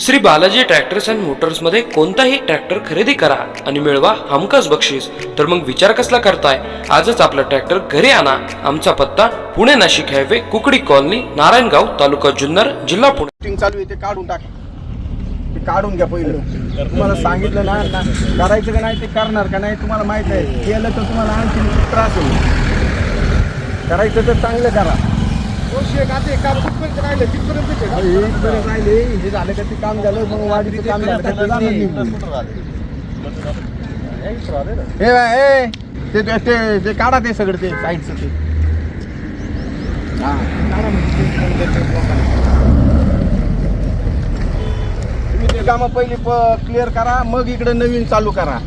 Shri Balaji tractors and मोटर्समध्ये कोणताही tractor खरेदी करा आणि मिळवा हमखास बक्षीस. तर मग विचार कसला करताय? आजच आपला ट्रॅक्टर घरी आणा. आमचा पत्ता पुणे नाशिक हायवे, कुकडी कॉलनी, नारायणगाव, तालुका जुन्नर, जिल्हा पुणे. चालू आहे ते काढून टाका, ते काढून घ्या. पहिलं तुम्हाला सांगितलं ना करायचं का नाही, ते करणार का नाही तुम्हाला माहित आहे. केलं तर तुम्हाला आणखी त्रास होईल. करायचं तर चांगलं करा. राहिले हे झालं का ते काम झालं, मग वाढीचं काम झालं का ते जाणार निघून. ते काढा, ते सगळं ते साईडचं ते तुम्ही ते कामं पहिली क्लिअर करा, मग इकडे नवीन चालू करा.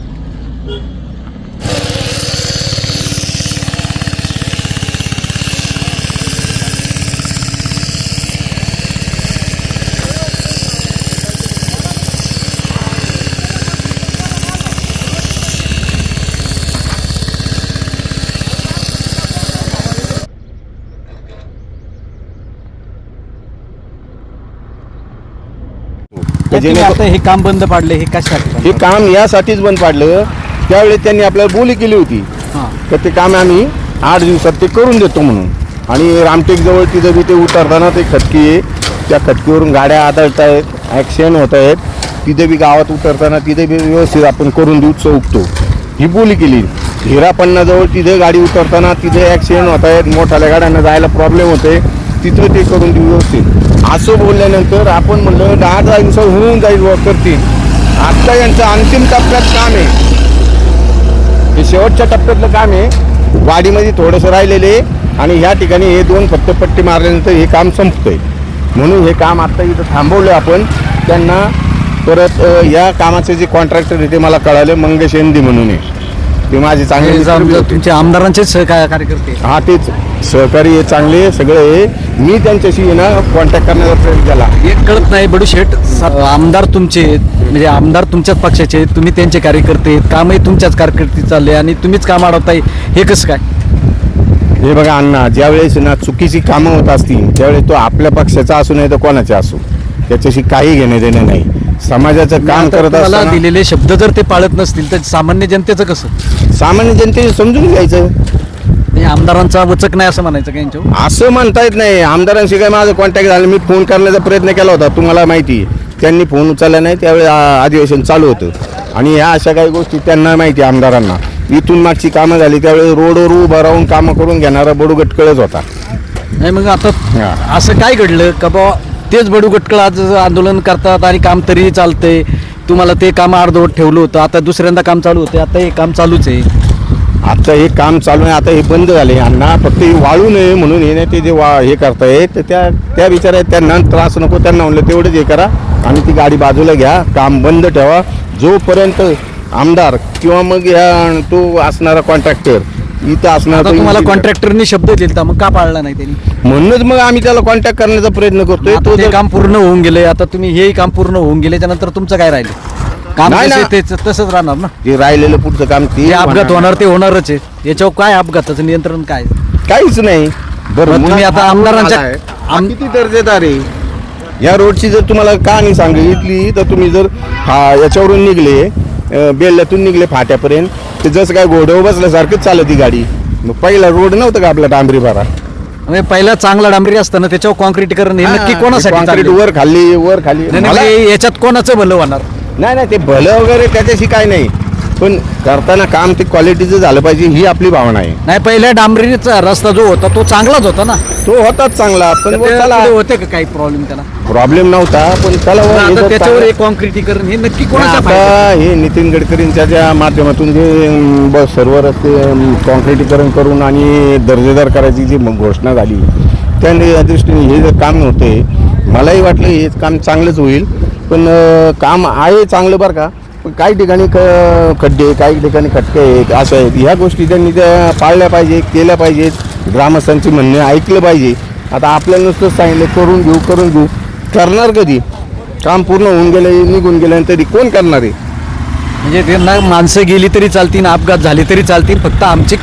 आता हे काम बंद पाडले, हे कशासाठी? हे काम यासाठीच बंद पाडलं. त्यावेळी त्यांनी आपल्याला बोली केली होती तर ते काम आम्ही 8 दिवसात ते करून देतो म्हणून. आणि रामटेक जवळ तिथं बी ते उतरताना ते खटकी आहे, त्या खटकीवरून गाड्या आदळत आहेत, ॲक्सिडेंट होत आहेत. तिथे बी गावात उतरताना तिथे बी व्यवस्थित आपण करून देऊ चौकतो, ही बोली केली. हिरापन्नाजवळ तिथे गाडी उतरताना तिथे ॲक्सिडेंट होत आहेत, मोठ्याल्या गाड्यांना जायला प्रॉब्लेम होते, तिथं ते करून देऊ व्यवस्थित. असं बोलल्यानंतर आपण म्हणलं 10 दिवसात होऊन जाईल व करतील. आत्ता यांचं अंतिम टप्प्यात काम आहे, हे शेवटच्या टप्प्यातलं काम आहे. वाडीमध्ये थोडंसं राहिलेले आणि ह्या ठिकाणी हे 2 फक्त पट्टी मारल्यानंतर हे काम संपतंय. म्हणून हे काम आत्ता इथं थांबवलं आपण. त्यांना परत या कामाचे जे कॉन्ट्रॅक्टर आहे ते मला कळालं, मंगेश एंदी म्हणून आहे. ते माझे चांगले तुमचे आमदारांचेच कार्यकर्ते. हा, तेच सहकारी हे चांगले सगळे आहे. मी त्यांच्याशी ना कॉन्टॅक्ट करण्याचा प्रयत्न केला. एक कळत नाही बडू शेठ, आमदार तुमचे म्हणजे आमदार तुमच्याच पक्षाचे, तुम्ही त्यांचे कार्यकर्ते, कामही तुमच्याच कारकिर्दीत चालले आणि तुम्हीच काम अडवताय, हे कसं काय? हे बघा अण्णा, ज्यावेळेस ना चुकीची कामं होत असतील त्यावेळेस तो आपल्या पक्षाचा असू नाही तर कोणाचा असो, त्याच्याशी काही घेणे देणे नाही. समाजाचं काम करत असताना दिलेले शब्द जर ते पाळत नसतील तर सामान्य जनतेचं कसं? सामान्य जनते समजून घ्यायचं. आमदारांचा वचक नाही असं म्हणायचं का यांच्यावर? असं म्हणता येत नाही. आमदारांशी काय माझं कॉन्टॅक्ट झालं, मी फोन करण्याचा प्रयत्न केला होता, तुम्हाला माहिती आहे. त्यांनी फोन उचलला नाही, त्यावेळी अधिवेशन चालू होतं. आणि ह्या अशा काही गोष्टी त्यांना माहिती, आमदारांना. इथून मागची कामं झाली त्यावेळी रोडवर उभं राहून कामं करून घेणारा बडू गटकळच होता. नाही मग आता असं काय घडलं का बा तेच बडू गटकळ आज आंदोलन करतात आणि काम तरी चालतंय? तुम्हाला ते काम अर्धवट ठेवलं होतं, आता दुसऱ्यांदा काम चालू होते, आता हे काम चालूच आहे. आता हे काम चालू आहे, आता हे बंद झाले. अण्णा फक्त हे वाळू नये म्हणून हे ते जे हे करतायत तर त्या विचार आहेत, त्यांना त्रास नको. त्यांना म्हणलं तेवढंच हे करा आणि ती गाडी बाजूला घ्या, काम बंद ठेवा. जोपर्यंत आमदार किंवा मग ह्या तो असणारा कॉन्ट्रॅक्टर इथं असणार. तुम्हाला कॉन्ट्रॅक्टरनी शब्द दिला, मग का पाळला नाही त्यांनी? म्हणूनच मग आम्ही त्याला कॉन्टॅक्ट करण्याचा प्रयत्न करतोय. तो ते काम पूर्ण होऊन गेले, आता तुम्ही हे काम पूर्ण होऊन गेल्याच्या नंतर तुमचं काय राहिलं? काम तसंच राहणार ना, जे राहिलेलं पुढचं काम. ते अपघात होणार ते होणारच आहे. याच्यावर काय अपघाताचं नियंत्रण काय? काहीच नाही. बरं, तुम्ही आता आमदारांच्या किती दर्जेदार आहे या रोडची जर तुम्हाला कहाणी सांगितली तर तुम्ही जर याच्यावरून निघले, बेल्ल्यातून निघले फाट्यापर्यंत, ते जसं काय घोड्यावर बसल्यासारखंच चालत ती गाडी. मग पहिला रोड नव्हता का आपला डांबरी भरा? पहिला चांगला डांबरी असताना त्याच्यावर कॉन्क्रीटीकरण हे नक्की कोणासाठी? कॉन्क्रीट वर खाली याच्यात कोणाचं भलं होणार? नाही, ते भलं वगैरे त्याच्याशी काय नाही, पण करताना काम ते क्वालिटीचं झालं पाहिजे ही आपली भावना आहे. नाही, पहिल्या डांबरीचा रस्ता जो होता तो चांगलाच होता ना. तो होताच चांगला, पण होते का काही प्रॉब्लेम? त्याला प्रॉब्लेम नव्हता, पण त्याला त्याच्यावर कॉन्क्रीटीकरण हे नक्की कोणाचं? हे नितीन गडकरींच्या ज्या माध्यमातून जे सर्व रस्ते कॉन्क्रीटीकरण करून आणि दर्जेदार करायची जी घोषणा झाली, त्या दृष्टीने हे जे काम होते, मलाही वाटलं हे काम चांगलंच होईल. पण काम आहे चांगलं बरं का, पण काही ठिकाणी खड्डे, काही ठिकाणी खटके आहेत, असं आहेत. ह्या गोष्टी त्यांनी त्या पाळल्या पाहिजे, केल्या पाहिजेत. ग्रामस्थांची म्हणणे ऐकलं पाहिजे. आता आपल्याला नुसतं सांगितलं करून घेऊ, करणार कधी? काम पूर्ण होऊन गेले, निघून गेल्यानंतर कोण करणार आहे? म्हणजे त्यांना माणसं गेली तरी चालतील, अपघात झाले तरी चालतील, फक्त आमची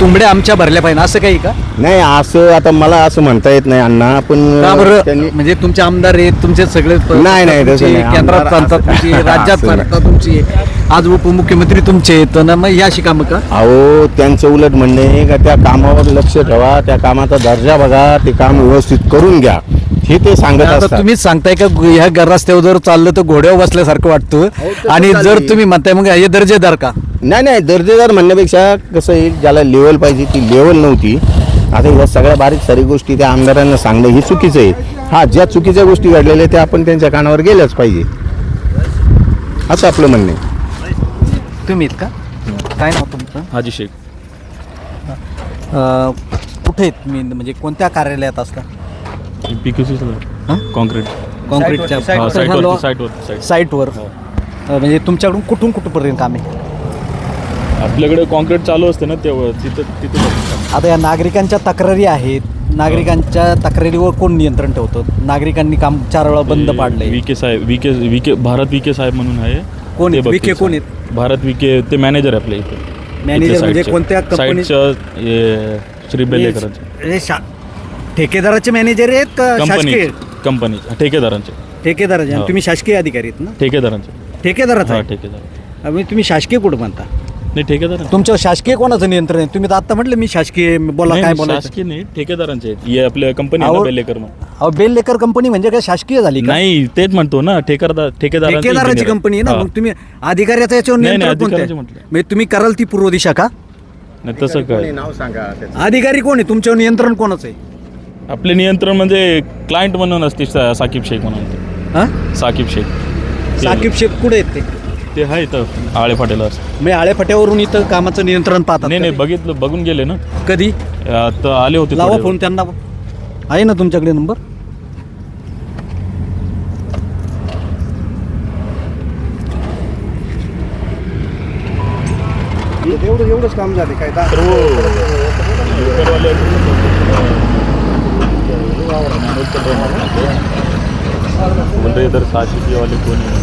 तुंबड्या आमच्या भरल्या पाहिजे असं काही का? नाही असं आता मला असं म्हणता येत नाही अण्णा, पण का बरं? त्यांनी म्हणजे तुमचे आमदार आहेत, तुमचे सगळे नाही, नाही, तसं तुमचे, नाही. केंद्रात आमदार चालतात असं- तुमची, राज्यात असं नाही. चालतात तुमची, आज उपमुख्यमंत्री तुमचे आहेत ना, मग या अशी कामं का? अहो त्यांचं उलट म्हणणं आहे का त्या कामावर लक्ष ठेवा, त्या कामाचा दर्जा बघा, ते काम व्यवस्थित करून घ्या, हे ते सांगत आता असतात. तुम्हीच सांगताय का ह्या रस्त्यावर जर चाललं तर घोड्यावर बसल्यासारखं वाटतं, तसं आणि जर चाललंय. तुम्ही म्हणताय मग हे दर्जेदार का? नाही नाही, दर्जेदार म्हणण्यापेक्षा कसं येईल, ज्याला लेवल पाहिजे ती लेवल नव्हती. आता या सगळ्या बारीक सारी गोष्टी त्या आमदारांना सांगणं ही चुकीचं आहे. हा, ज्या चुकीच्या गोष्टी घडलेल्या त्या आपण त्यांच्या कानावर गेल्याच पाहिजे, असं आपलं म्हणणं आहे. तुम्ही आहेत का? काय नाव तुमचं? हाजी शेख. कुठे आहेत मी, म्हणजे कोणत्या कार्यालयात असता? PQC हां? कॉन्क्रीट. कॉन्क्रीटच्या साईटवर. साईटवर. म्हणजे तुमच्याकडून कुठून कुठपर्यंत काम आहे? आपल्याकडे कॉन्क्रीट चालू असते ना तेव्हा तिथं आता या नागरिकांच्या तक्रारी आहेत, नागरिकांच्या तक्रारीवर कोण नियंत्रण ठेवतं? नागरिकांनी काम 4 वेळा बंद पाडलंय. विके साहेब, विके भारत विके साहेब म्हणून आहे. कोण ते आहेत? विखे बघतील. कोण आहेत? भारत विके ते मॅनेजर आहे आपल्या इथे. मॅनेजर इथे म्हणजे साईटचे. कोणत्या कंपनी? साईटच्या श्री बेलेकरांचे. म्हणजे ठेकेदाराचे मॅनेजर आहेत का शासकीय? कंपनी ठेकेदारांचे. ठेकेदाराचे. आणि हो. तुम्ही शासकीय अधिकारी आहेत ना? ठेकेदारांचे. ठेकेदाराचा हा, आहे. ठेकेदार. म्हणजे तुम्ही शासकीय कुठं म्हणता? नाही, ठेकेदार. तुमच्यावर शासकीय कोणाचं नियंत्रण आहे? तुम्ही तर आता म्हटलं मी शासकीय, बोला काय बोलायचं. शासकीय नाही, ठेकेदारांचे आहेत. हे आपल्या कंपनी आहे अहो, ना बेलेकर म्हणून. अहो, बेललेकर कंपनी म्हणजे काय शासकीय झाली का? नाही, तेच म्हणतो ना, ठेकेदारांची ठेकेदाराची engineer. कंपनी आहे ना. हा. मग तुम्ही अधिकाऱ्याचा याच्यावर नाही, नियंत्रण कोणतं अधिकाऱ्याचे आहे? म्हटलं. म्हणजे तुम्ही कराल ती पूर्व दिशा का? नाही, तसं काय. नाव सांगा त्याचं. अधिकारी कोण आहे तुमच्यावर? नियंत्रण कोणाचं आहे? आपले नियंत्रण म्हणजे क्लायंट म्हणून असते साकिब शेख म्हणून. हा? साकिब शेख. साकीब शेख कुठे आहेत ते? ते आहे इथं आळे फाटेला. मी आळे फाट्यावरून इथं कामाचं नियंत्रण पाहतात नाही का नाही, ते? बघितलं, बघून गेले ना कधी? आता आले होते लावा थोडे फोन त्यांना. आहे ना तुमच्याकडे नंबर? एवढंच काम झाले काय बोल रहे इधर साकिब वाले कौन है?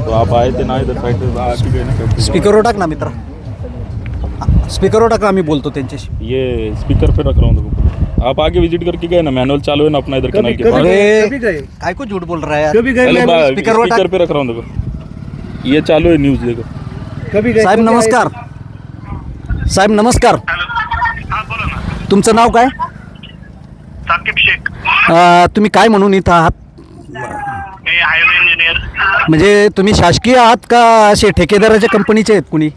तो आप आए थे ना इधर साइड पे, आके गए ना. स्पीकरवर टाक ना मित्रा. स्पीकरवर टाका, आम्ही बोलतो त्यांच्याशी. ये स्पीकर पे रख रहा हूँ देखो. आप आगे विजिट करके गए ना, मैनुअल चालू है ना अपना इधर कनाल के पास. अरे काय को झूठ बोल रहा है यार? स्पीकरवर स्पीकर टाक. पे रख रहा हूँ देखो. ये चालू है न्यूज देखो. साहेब नमस्कार. साहेब नमस्कार. हा बोला ना. तुमचं नाव काय? साकिब शेख. तुम्ही काय म्हणून इथं आहात? मी हायवे इंजिनियर. म्हणजे तुम्ही शासकीय आहात का असे ठेकेदाराच्या कंपनीचे आहेत कुणी?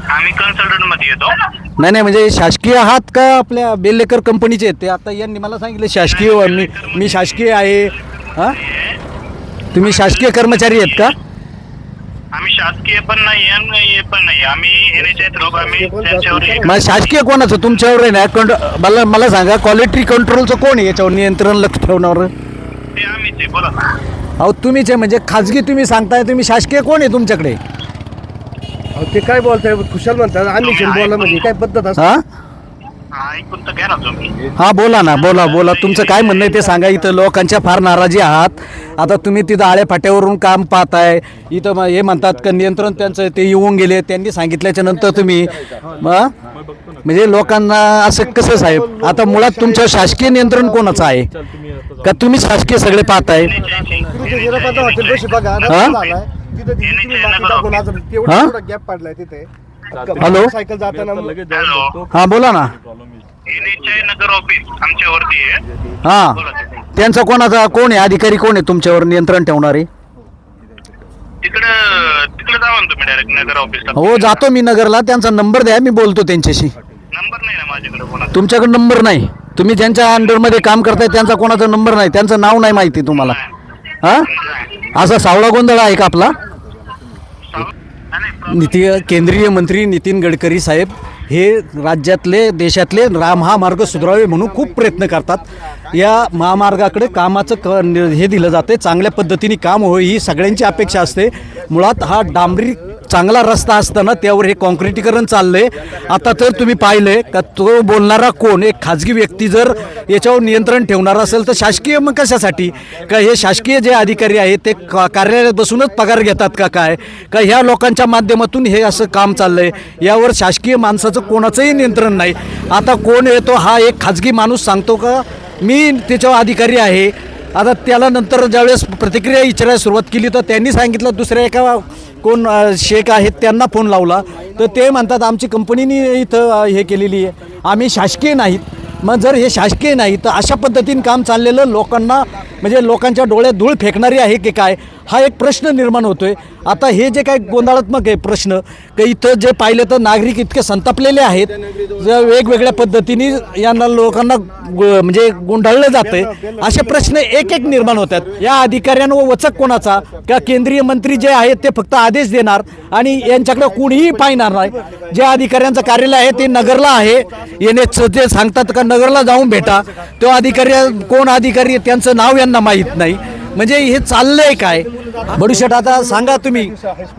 आम्ही कन्सल्टंट मध्ये येतो. नाही नाही, म्हणजे शासकीय आहात का आपल्या बेल्लेकर कंपनीचे आहेत? ते आता यांनी मला सांगितलं शासकीय. मी शासकीय आहे. हां, तुम्ही शासकीय कर्मचारी आहेत का? आम्ही शासकीय पण नाही आणि हे पण नाही. आम्ही NHI थ्रू आम्ही त्यांच्यावर हे- मग शासकीय कोणाचं तुमच्यावर आहे ना? मला सांगा, क्वालिटी कंट्रोलचं कोण आहे याच्यावर नियंत्रण लक्ष ठेवणार? ते आम्हीच आहे. बोला ना. अहो तुम्हीच आहे म्हणजे खाजगी तुम्ही सांगताय, तुम्ही शासकीय कोण आहे तुमच्याकडे? ते काय बोलताय खुशाल म्हणतात आम्ही बोला म्हणजे काय पद्धत असते. हा हा, ऐकून तर घ्या ना तुम्ही. हा, बोला ना, बोला. तुमचं काय म्हणणं आहे ते सांगा. इथं लोकांच्या फार नाराजी आहात. आता तुम्ही तिथं आळे फाट्यावरून काम पाहताय, इथं हे म्हणतात का नियंत्रण त्यांचं ते येऊन गेले, त्यांनी सांगितल्याच्या नंतर तुम्ही म्हणजे लोकांना असं कसं साहेब? आता मुळात तुमचं शासकीय नियंत्रण कोणाचं आहे का तुम्ही शासकीय सगळे पाहताय? हॉटेल बघा हा? झालाय तिथं तुम्ही माती टाकून आज हा? तेवढा गॅप पडलाय तिथे. हॅलो? सायकल जाताना हॅलो. हा, बोला ना. NHI नगर ऑफिस आमच्यावरती आहे. हा, बोला तुम्ही. त्यांचा कोण आहे? अधिकारी कोण आहे तुमच्यावर नियंत्रण ठेवणारे? तिकडे जावा ना तुम्ही डायरेक्ट नगर ऑफिसला. हो, जातो मी नगरला. त्यांचा नंबर द्या, मी बोलतो त्यांच्याशी. नंबर नाही ना माझ्याकडे. बोला. तुमच्याकडे नंबर नाही? तुम्ही ज्यांच्या अंडरमध्ये काम करताय त्यांचा कोणाचा नंबर नाही? त्यांचं नाव नाही माहिती तुम्हाला? हा, असा सावळा गोंधळ आहे का आपला? केंद्रीय मंत्री नितीन गडकरी साहेब हे राज्यातले देशातले महामार्ग सुधारावे म्हणून खूप प्रयत्न करतात. या महामार्गाकडे कामाचं हे दिलं जाते, चांगल्या पद्धतीने काम होई ही सगळ्यांची अपेक्षा असते. मुळात हा डांबरी चांगला रस्ता असताना त्यावर हे कॉन्क्रिटीकरण चाललंय. आता तर तुम्ही पाहिलंय का तो बोलणारा कोण, एक खाजगी व्यक्ती जर याच्यावर नियंत्रण ठेवणार असेल तर शासकीय मग कशासाठी? का हे शासकीय जे अधिकारी आहेत ते कार्यालयात बसूनच पगार घेतात का काय? का ह्या लोकांच्या माध्यमातून हे असं काम चाललंय? यावर शासकीय माणसाचं कोणाचंही नियंत्रण नाही. आता कोण येतो हा एक खाजगी माणूस सांगतो का मी त्याच्यावर अधिकारी आहे. आता त्याला नंतर ज्यावेळेस प्रतिक्रिया विचारायला सुरुवात केली तर त्यांनी सांगितलं दुसऱ्या एका कोण शेख आहेत त्यांना फोन लावला तर ते म्हणतात आमची कंपनीने इथं हे केलेली आहे, आम्ही शासकीय नाहीत. मग जर हे शासकीय नाही तर अशा पद्धतीने काम चाललेलं लोकांना म्हणजे लोकांच्या डोळ्यात धूळ फेकणारी आहे की काय हा एक प्रश्न निर्माण होतोय. आता हे जे काही गोंधळात्मक आहे प्रश्न की इथं जे पाहिलं तर नागरिक इतके संतापलेले आहेत, जर वेगवेगळ्या पद्धतीने यांना लोकांना म्हणजे गोंधळलं जातंय. असे प्रश्न एक एक निर्माण होतात. या अधिकाऱ्यांवर वचक कोणाचा? का केंद्रीय मंत्री जे आहेत ते फक्त आदेश देणार आणि यांच्याकडे कोणीही पाहणार नाही. जे अधिकाऱ्यांचं कार्यालय आहे ते नगरला आहे, येणे ते सांगतात का नगरला जाऊन भेटा. तो अधिकारी कोण अधिकारी त्यांचं नाव यांना माहीत नाही. म्हणजे हे चाललंय काय? बडूशेठ आता सांगा तुम्ही,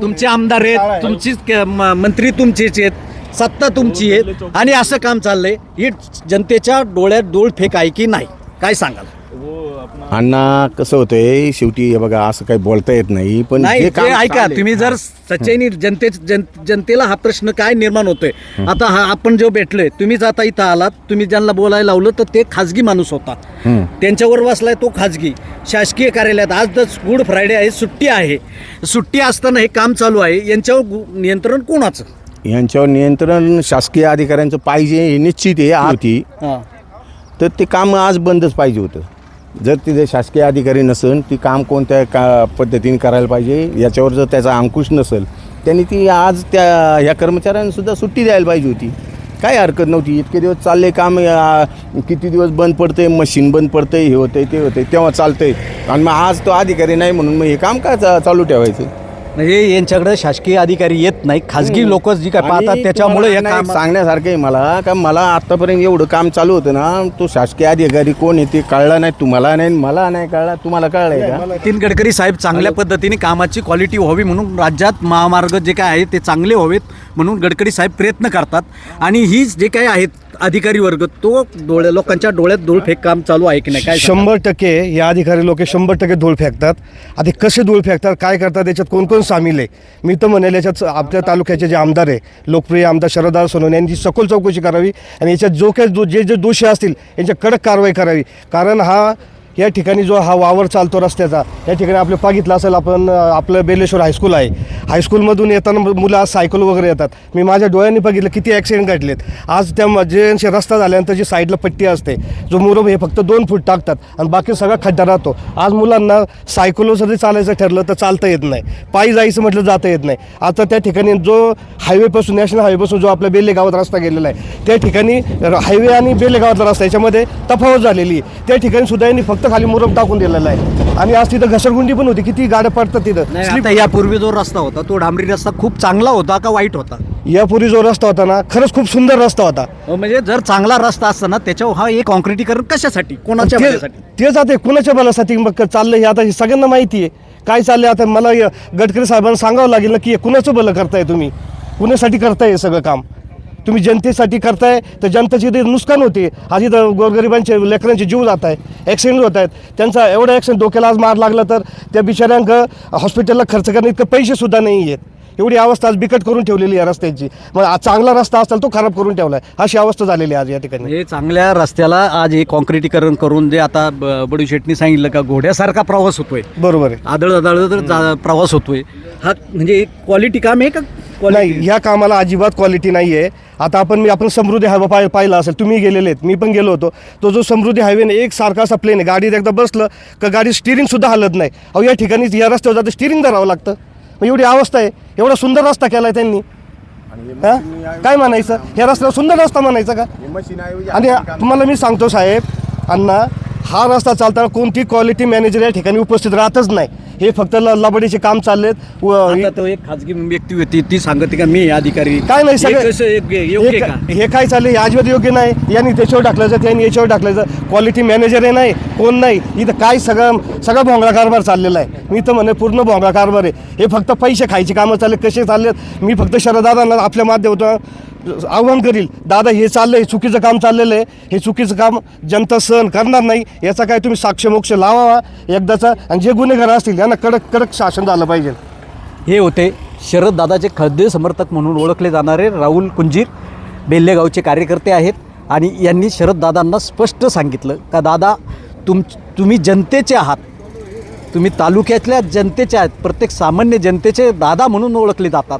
तुमचे आमदार आहेत, तुमची मंत्री तुमचेच आहेत, सत्ता तुमची आहे आणि असं काम चाललंय. ही जनतेच्या डोळ्यात धूळ फेक आहे की नाही? काय सांगाल? अण्णा कसं होतंय शेवटी हे बघा असं काही बोलता येत नाही पण नाही जे ते काम ऐका चाललंय- तुम्ही जर सच्चाईने जनतेला हा प्रश्न काय निर्माण होतोय. आता हा आपण जो भेटलोय तुम्हीच आता इथं आलात, तुम्ही ज्यांना बोलायला लावलं तर ते खाजगी माणूस होता, त्यांच्यावर बसलाय तो खाजगी. शासकीय कार्यालयात आज तर गुड फ्रायडे आहे, सुट्टी आहे. सुट्टी असताना हे काम चालू आहे, यांच्यावर नियंत्रण कोणाचं? यांच्यावर नियंत्रण शासकीय अधिकाऱ्यांचं पाहिजे हे निश्चित आहे होती. तर ते काम आज बंदच पाहिजे होतं. जर तिथे शासकीय अधिकारी नसेल ती काम कोणत्या पद्धतीने करायला पाहिजे याच्यावर जर त्याचा अंकुश नसेल त्यांनी ती आज ह्या कर्मचाऱ्यांनासुद्धा सुट्टी द्यायला पाहिजे होती. काही हरकत नव्हती. इतके दिवस चालले काम, किती दिवस बंद पडते, मशीन बंद पडते, हे होते ते होते तेव्हा चालतंय आणि मग आज तो अधिकारी नाही म्हणून मग हे काम का चालू ठेवायचं? म्हणजे यांच्याकडे शासकीय अधिकारी येत नाही, खाजगी लोक जी काय पाहतात आणि त्याच्यामुळे हे तुम्हाला काम सांगण्यासारखं आहे मला का मला आतापर्यंत एवढं काम चालू होतं ना, तो शासकीय अधिकारी कोण आहे ते कळला नाही. तुम्हाला नाही, मला नाही कळला, तुम्हाला कळलंय का? नितीन गडकरी साहेब चांगल्या पद्धतीने कामाची क्वालिटी व्हावी म्हणून राज्यात महामार्ग जे काय आहे ते चांगले व्हावेत म्हणून गडकरी साहेब प्रयत्न करतात. आणि हीच जे काय आहेत अधिकारी वर्ग तो लोकांच्या डोळ्यात धूळ फेक काम चालू आहे की नाही? काय 100% या अधिकारी लोक 100% धूळ फेकतात. आता कसे धूळ फेकतात, काय करतात, याच्यात कोण कोण सामील आहे? मी तर म्हणेल याच्यात आपल्या तालुक्याचे जे आमदार आहे, लोकप्रिय आमदार शरददादा सोनवणे यांची सखोल चौकशी करावी आणि याच्यात जो काही जे दोषी असतील यांच्या कडक कारवाई करावी. कारण या ठिकाणी जो हा वावर चालतो रस्त्याचा, या ठिकाणी आपलं बघितलं असेल आपण, आपलं बेलेश्वर हायस्कूल आहे, हायस्कूलमधून येताना मुलं आज सायकल वगैरे येतात. मी माझ्या डोळ्यांनी बघितलं किती ॲक्सिडेंट घडलेत. आज त्या जे रस्ता झाल्यानंतर जी साईडला पट्टी असते, जो मुरम हे फक्त 2 फूट टाकतात आणि बाकी सगळा खड्डा राहतो. आज मुलांना सायकलवर जरी चालायचं ठरलं तर चालता येत नाही, पायी जायचं म्हटलं जाता येत नाही. आता त्या ठिकाणी जो हायवेपासून, नॅशनल हायवेपासून जो आपल्या बेले गावात रस्ता गेलेला आहे, त्या ठिकाणी हायवे आणि बेले गावातला रस्ता याच्यामध्ये तफावत झालेली आहे. त्या ठिकाणी सुद्धा यांनी फक्त खाली मुरम टाकून दिलेला आहे आणि आज तिथं घसरगुंडी पण होती, किती गाड्या पडतात तिथं. आता यापूर्वी जो रस्ता होता तो डांबरी रस्ता खूप चांगला होता का वाईट होता? यापूर्वी जो रस्ता होता ना, खरंच खूप सुंदर रस्ता होता. म्हणजे जर चांगला रस्ता असताना त्याच्यावर हा एक कॉन्क्रिटीकरण कशासाठी, कोणाच्या भल्यासाठी? तेच आता कुणाच्या बलासाठी मग चाललं हे आता हे सगळ्यांना माहिती आहे काय चाललंय. आता मला गडकरी साहेबांना सांगावं लागेल ना की कुणाचं भलं करताय तुम्ही, कुणासाठी करताय हे सगळं काम? तुम्ही जनतेसाठी करताय तर जनतेची ते नुकसान होते. आज इथं गोरगरिबांचे लेकरांचे जीव जात आहे, ॲक्सिडेंट होत आहेत. त्यांचा एवढा ॲक्सिडेंट, डोक्याला आज मार लागला तर त्या बिचाऱ्यांक हॉस्पिटलला खर्च करणे इतकं पैसेसुद्धा नाही आहेत. एवढी अवस्था आज बिकट करून ठेवलेली आहे रस्त्याची. मग आज चांगला रस्ता असेल तो खराब करून ठेवला आहे, अशी अवस्था झालेली आहे आज या ठिकाणी. म्हणजे चांगल्या रस्त्याला आज हे कॉन्क्रिटीकरण करून जे आता बडू शेटनी सांगितलं का घोड्यासारखा प्रवास होतोय, बरोबर आहे. आदळ प्रवास होतोय. हा म्हणजे क्वालिटी काम आहे का? नाही, ह्या कामाला अजिबात क्वालिटी नाही आहे. आता आपण समृद्धी हायवे पाहिला असेल, तुम्ही गेलेले आहेत, मी पण गेलो होतो. तो जो समृद्धी हायवे एक सारखा असा प्लेन आहे, गाडीत एकदा बसलं का गाडी स्टिअरिंगसुद्धा हलत नाही. अहो या ठिकाणी या रस्त्यावर जातं स्टिअरिंग धरावं लागतं. मग एवढी अवस्था आहे, एवढा सुंदर रस्ता केला आहे त्यांनी. काय म्हणायचं, ह्या रस्त्याला सुंदर रस्ता म्हणायचा का? आणि तुम्हाला मी सांगतो साहेब, अण्णा, हा रस्ता चालताना कोणती क्वालिटी मॅनेजर या ठिकाणी उपस्थित राहतच नाही. हे फक्त लबाडीचे काम चाललेत आता तो एक खाजगी व्यक्ती होती ती सांगते का मी अधिकारी काय नाही हे सगळं कसं योग्य का? हे काय चाललंय हे अजिबात योग्य नाही. यांनी त्याच्यावर टाकलं त्यांनी याच्यावर टाकलं क्वालिटी मॅनेजर आहे नाही कोण नाही इथं काय सगळं भोंगळा कारभार चाललेला आहे. मी तर म्हणे पूर्ण भोंगळा कारभार आहे. हे फक्त पैसे खायची कामं चालले कसे चाललेत. मी फक्त शरदादांना आपल्या माध्यमातून आव्हान करील दादा हे चाललं आहे चुकीचं काम चाललेलं आहे. हे चुकीचं काम जनता सहन करणार नाही. याचा काय तुम्ही साक्ष लावा एकदाचा आणि जे गुन्हेगार असतील यांना कडक शासन झालं पाहिजे. हे होते शरद दादाचे खद्दे समर्थक म्हणून ओळखले जाणारे राहुल कुंजीर बेल्लेगावचे कार्यकर्ते आहेत आणि यांनी शरद दादांना स्पष्ट सांगितलं का दादा तुम्ही जनतेचे आहात, तुम्ही तालुक्यातल्या जनतेचे आहात, प्रत्येक सामान्य जनतेचे दादा म्हणून ओळखले जातात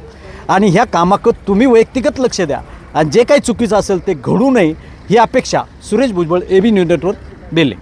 आणि ह्या कामाकडं तुम्ही वैयक्तिक लक्ष द्या आणि जे काही चुकीचं असेल ते घडू नये ही अपेक्षा. Suresh Bhujbal, AB news network, बेल्ले.